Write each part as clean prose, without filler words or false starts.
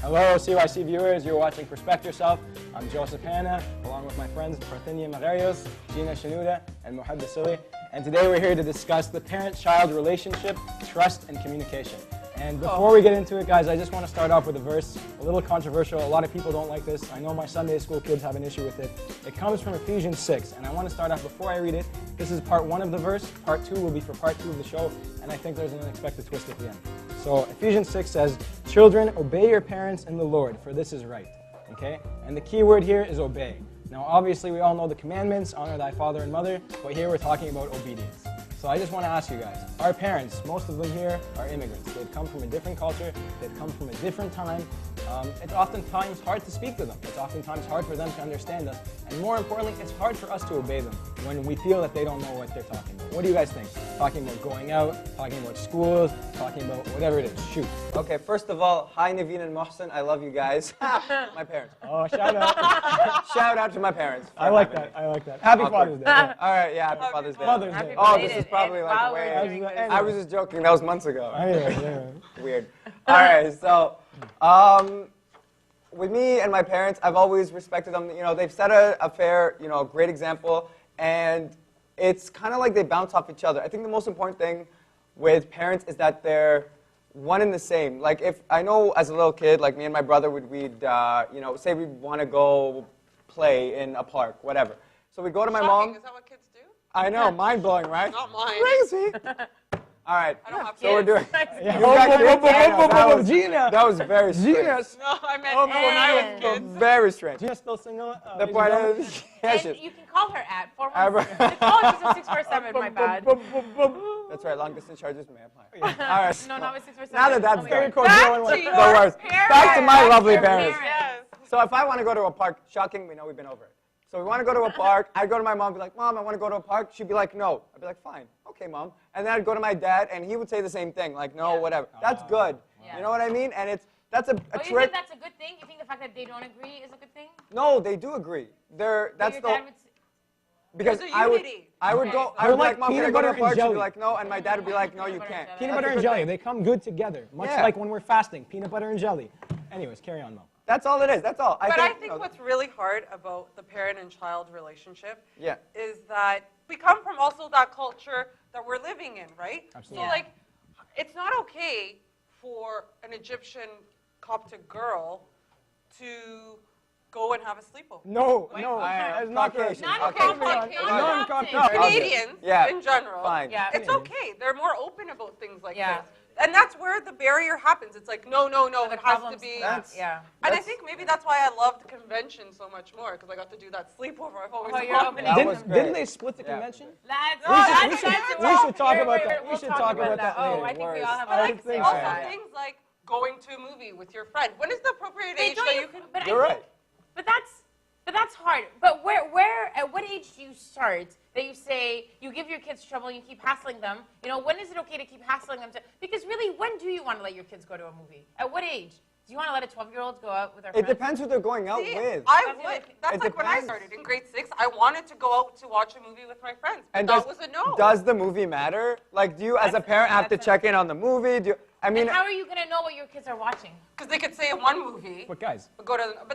Hello, CYC viewers. You're watching Perspect Yourself. I'm Joseph Hanna, along with my friends Parthenia and Gina, and Mohad Basili. And today we're here to discuss the parent-child relationship, trust, and communication. And before we get into it, guys, I just want to start off with a verse, a little controversial. A lot of people don't like this. I know my Sunday school kids have an issue with it. It comes from Ephesians 6, and I want to start off before I read it. This is part 1 of the verse. Part 2 will be for part 2 of the show, and I think there's an unexpected twist at the end. So Ephesians 6 says, "Children, obey your parents in the Lord, for this is right." Okay? And the key word here is obey. Now, obviously, we all know the commandments, honor thy father and mother, but here we're talking about obedience. So I just want to ask you guys, our parents, most of them here are immigrants. They've come from a different culture. They've come from a different time. It's oftentimes hard to speak to them. It's oftentimes hard for them to understand us. And more importantly, it's hard for us to obey them when we feel that they don't know what they're talking about. What do you guys think? Talking about going out, talking about schools, talking about whatever it is. Shoot. Okay, first of all, hi Naveen and Mohsen. I love you guys. My parents. Oh, shout out. Shout out to my parents. I like that. I like that. Happy Father's Day. Yeah. All right, yeah, happy Father's Day. Father's Day. Oh, this is probably like way. I was just joking. That was months ago. Weird. All right, so with me and my parents, I've always respected them. You know, they've set a fair, great example, and it's kind of like they bounce off each other. I think the most important thing with parents is that they're one and the same. Like, if I know as a little kid, like me and my brother we'd say we want to go play in a park, whatever. So we go to my mom. Is that what kids do? I know, mind blowing, right? Not mine. Crazy. All right. I don't have So we're doing. Gina. That was very strange. No, I meant when I was kids. Very strange. Gina's still single. The point is, And you can call her at 416. Oh, she's a 647, my bad. That's right. Long distance charges may apply. All right. No, it's 647. Now that that's Very done. cool. The worst. Back to my lovely parents. Yes. So if I want to go to a park, shocking, we know we've been over it. So we want to go to a park. I'd go to my mom and be like, "Mom, I want to go to a park." She'd be like, "No." I'd be like, "Fine. Okay, Mom." And then I'd go to my dad, and he would say the same thing, like, "No, whatever." That's good. Yeah. You know what I mean? And that's a You trick. think that's a good thing? You think the fact that they don't agree is a good thing? No, they do agree. That's Your dad would because There's a I would unity. I would go. I They're would be like like, "Mom, can I peanut go to butter a and park?" She'd jelly. be like, "No," and my dad would be like, "No, you can't." Peanut butter and jelly, they come good together, much Yeah. like when we're fasting, peanut butter and jelly. Anyways, carry on, Mo. That's all it is. That's all. But I think what's really hard about the parent and child relationship is that we come from also that culture that we're living in, right? Absolutely. So, like, it's not okay for an Egyptian Coptic girl to go and have a sleepover. No, Wait, no, that's not correct. Non-Coptic. Canadians, Yeah. in general, Fine. Yeah. it's okay. They're more open about things like Yeah. this. And that's where the barrier happens. It's like, no, The it has to problems- be. Yeah. And I think maybe that's why I love the convention so much more, because I got to do that sleepover. I've always Oh, you're wanted. opening. That was Didn't, great. didn't they split the Yeah. convention? We should talk about that. We should talk about that Oh, later. I think we all have I a don't think Also, so. things like going to a movie with your friend. When is the appropriate age that you can? But You're right. But that's hard. But where at what age do you start that you say you give your kids trouble and you keep hassling them? You know, when is it okay to keep hassling them? Because really, when do you want to let your kids go to a movie? At what age? Do you want to let a 12-year-old go out with their friends? It depends who they're going out See, with. I would. That's It like when I depends. started in grade 6. I wanted to go out to watch a movie with my friends, but And that was a no. Does the movie matter? Like, do you, as a parent, have to check in on the movie? I mean, And how are you going to know what your kids are watching? Because they could say in one movie, But guys, but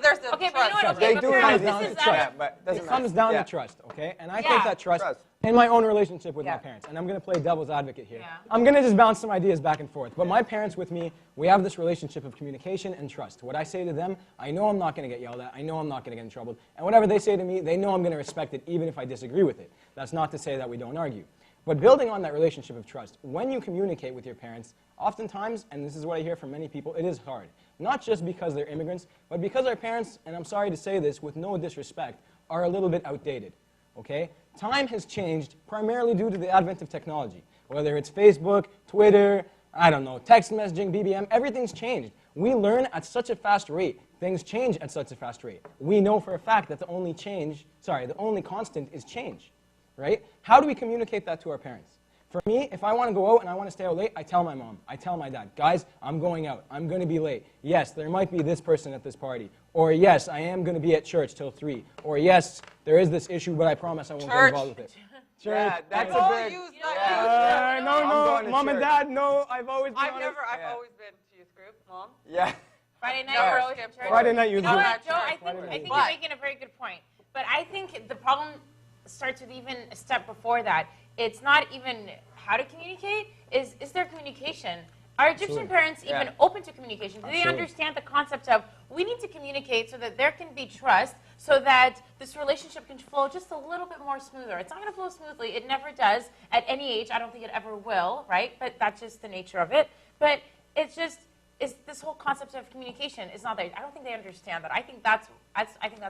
there's the Okay, but you know what? trust. Okay, they but do fair have enough. down This to is trust. Yeah, but doesn't it matter. comes down Yeah. to trust, okay? And I Yeah. think that trust, in my own relationship with my Yeah. parents, and I'm going to play devil's advocate here. Yeah. I'm going to just bounce some ideas back and forth. But my parents with me, we have this relationship of communication and trust. What I say to them, I know I'm not going to get yelled at. I know I'm not going to get in trouble. And whatever they say to me, they know I'm going to respect it even if I disagree with it. That's not to say that we don't argue. But building on that relationship of trust, when you communicate with your parents, oftentimes, and this is what I hear from many people, it is hard. Not just because they're immigrants, but because our parents, and I'm sorry to say this with no disrespect, are a little bit outdated. Okay? Time has changed primarily due to the advent of technology. Whether it's Facebook, Twitter, I don't know, text messaging, BBM, everything's changed. We learn at such a fast rate. Things change at such a fast rate. We know for a fact that the only constant is change. Right? How do we communicate that to our parents? For me, if I want to go out and I want to stay out late, I tell my mom, I tell my dad, guys, I'm going out. I'm going to be late. Yes, there might be this person at this party. Or yes, I am going to be at church till 3. Or yes, there is this issue, but I promise I won't get involved with it. Church. Yeah, that's Oh, a big. use that. No, I'm going to Mom and church. Dad, no, I've always been I've honest. always been to youth group, Mom. Yeah. Friday night, Never we're always skip in church. Friday night, You know usually. what, Joe? I Friday night. think But- you're making a very good point. But I think the problem starts with even a step before that. It's not even how to communicate, is there communication? Are Egyptian Absolutely. parents even Yeah. open to communication? Do they Absolutely. understand the concept of we need to communicate so that there can be trust, so that this relationship can flow just a little bit more smoother? It's not going to flow smoothly. It never does at any age. I don't think it ever will, right? But that's just the nature of it. But it's just this whole concept of communication is not there. I don't think they understand that. I think that's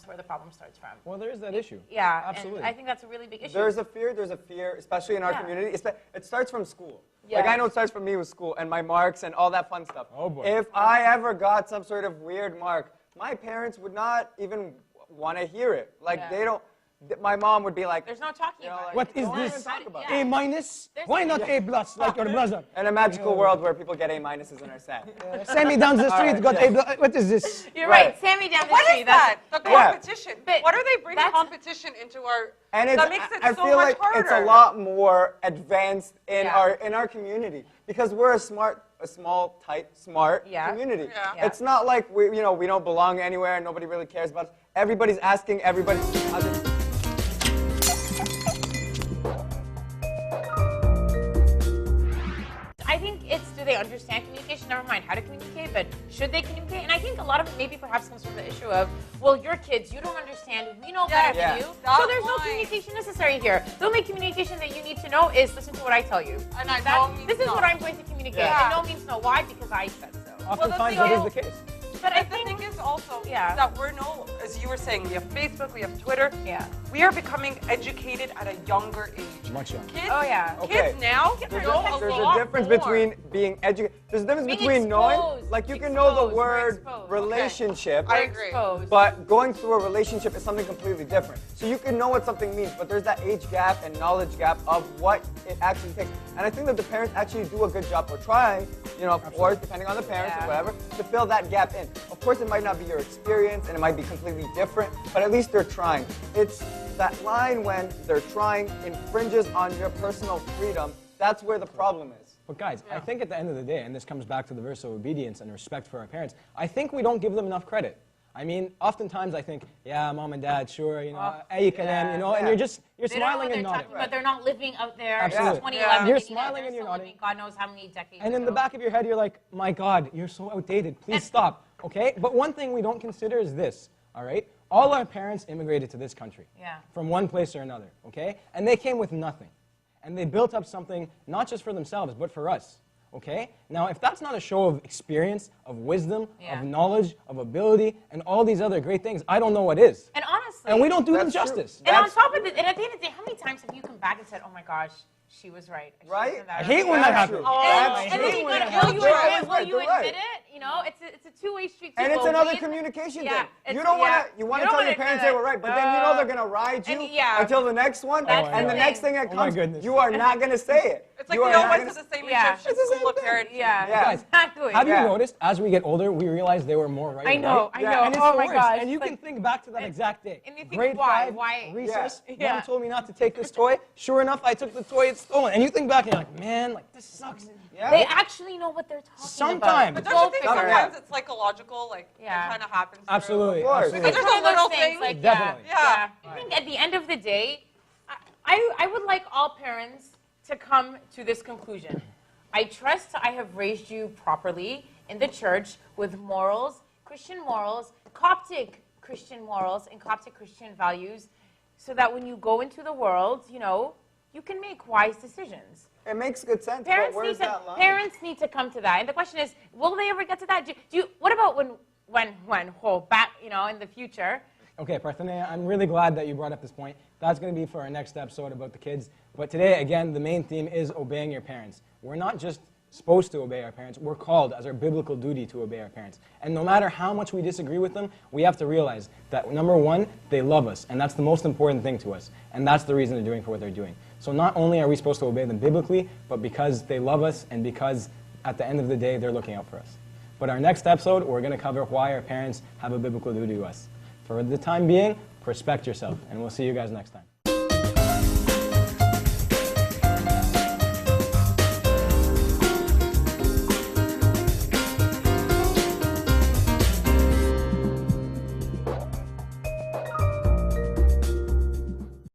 where the problem starts from. Well, there is that issue. Yeah, Absolutely. and I think that's a really big issue. There's a fear, especially in our Yeah. community. It starts from school. Yeah. Like, I know it starts from me with school and my marks and all that fun stuff. Oh, boy. If I ever got some sort of weird mark, my parents would not even want to hear it. Like, Yeah. they don't, my mom would be like, There's no talking you know, about like, it. What is don't even this? talk about Yeah. it. A minus? There's Why no- not A plus, like your brother? In a magical world where people get A minuses and are sad. Sammy down the street Alright, got yeah. A plus. What is this? You're Right. right. Sammy down the What street. is that? The Yeah. competition. But What are they bringing that's- competition into our? And it's, that makes it I so feel much like harder. it's a lot more advanced in Yeah. our community because we're a small, tight, smart Yeah. community. Yeah. Yeah. It's not like we don't belong anywhere and nobody really cares about us. Everybody's asking everybody. I think it's, do they understand communication? Never mind how to communicate, but should they communicate? And I think a lot of it maybe perhaps comes from the issue of, well, your kids, you don't understand, we know better Yeah. than you, That's so there's no fine. communication necessary here. The only communication that you need to know is listen to what I tell you. And I That- know means this is no. what I'm going to communicate, Yeah. and no means no. Why? Because I said so. Oftentimes thing that is is- the case. But I But the think, thing is also Yeah. that we're as you were saying, we have Facebook, we have Twitter. yeah. We are becoming educated at a younger age. Much younger. Kids, Oh, yeah. Okay. kids now There's know a- a There's lot a difference more. between being educated. There's a difference Being between knowing, exposed. like you can know the Exposed. We're word exposed. relationship. I agree. Exposed. But going through a relationship is something completely different. So you can know what something means, but there's that age gap and knowledge gap of what it actually takes. And I think that the parents actually do a good job or try, of course, depending on the parents Yeah. or whatever, to fill that gap in. Of course, it might not be your experience and it might be completely different, but at least they're trying. It's that line when they're trying infringes on your personal freedom. That's where the problem is. But guys, I think at the end of the day, and this comes back to the verse of obedience and respect for our parents, I think we don't give them enough credit. I mean, oftentimes I think, yeah, mom and dad, sure, ay kalam, and yeah. you're They don't know smiling what they're and talking nodding. about. They're not living out there Absolutely. in 2011. You're thinking that smiling they're and you're still nodding. living God knows how many decades And in the ago. back of your head, you're like, my God, you're so outdated. Please stop, okay? But one thing we don't consider is this, all right? All our parents immigrated to this country Yeah. from one place or another, okay? And they came with nothing. And they built up something not just for themselves, but for us, okay? Now, if that's not a show of experience, of wisdom, Yeah. of knowledge, of ability, and all these other great things, I don't know what is. And honestly, And we don't do them That's true. justice. And on That's top of it, and at the end of the day, how many times have you come back and said, "Oh my gosh, she was right"? I should've Right? done that." I hate when that That's happens. true. Oh, That's And then true. you when gotta, it will you happens. admit, will you You're right. admit it? You know, it's a two-way street. And too. it's Will another we- communication Yeah, thing. it's- You don't yeah. want to. You want You to don't tell your wanna parents admit they were right, but then you know they're gonna ride you And yeah. until the next one, That's and the the next thing. thing that Oh my comes, goodness. you are not gonna say it. It's like you we are all not went to gonna- the same Yeah. Egyptian It's the school same of thing. parenting. Yeah, Yeah. Guys, exactly. Have Yeah. you noticed, as we get older, we realize they were more right I than know, right? I Yeah. know. And it's Oh the my worst. gosh. And you Like, can think back to that exact day. and you think, Grade why? 5, Why? recess, Yeah. mom told me not to take this toy. Sure enough, I took the toy, it's stolen. And you think back and you're like, man, like this sucks. Yeah. They actually know what they're talking Sometimes. But about. don't you think Go figure. sometimes it's psychological? Like, Yeah. it kind of happens. through- Absolutely. Of course. absolutely. Because It's there's one a of those little things, thing. like, Definitely. Yeah. I think at the end of the day, I would like all parents to come to this conclusion. I trust I have raised you properly in the church with morals, Christian morals, Coptic Christian morals, and Coptic Christian values, so that when you go into the world, you can make wise decisions. It makes good sense. Parents but need where's to that line? parents need to come to that. And the question is, will they ever get to that? Do you what about back, in the future? Okay, Parthenia, I'm really glad that you brought up this point. That's going to be for our next episode about the kids. But today, again, the main theme is obeying your parents. We're not just supposed to obey our parents. We're called as our biblical duty to obey our parents. And no matter how much we disagree with them, we have to realize that, number one, they love us. And that's the most important thing to us. And that's the reason they're doing for what they're doing. So not only are we supposed to obey them biblically, but because they love us and because at the end of the day, they're looking out for us. But our next episode, we're going to cover why our parents have a biblical duty to us. For the time being, respect yourself, and we'll see you guys next time.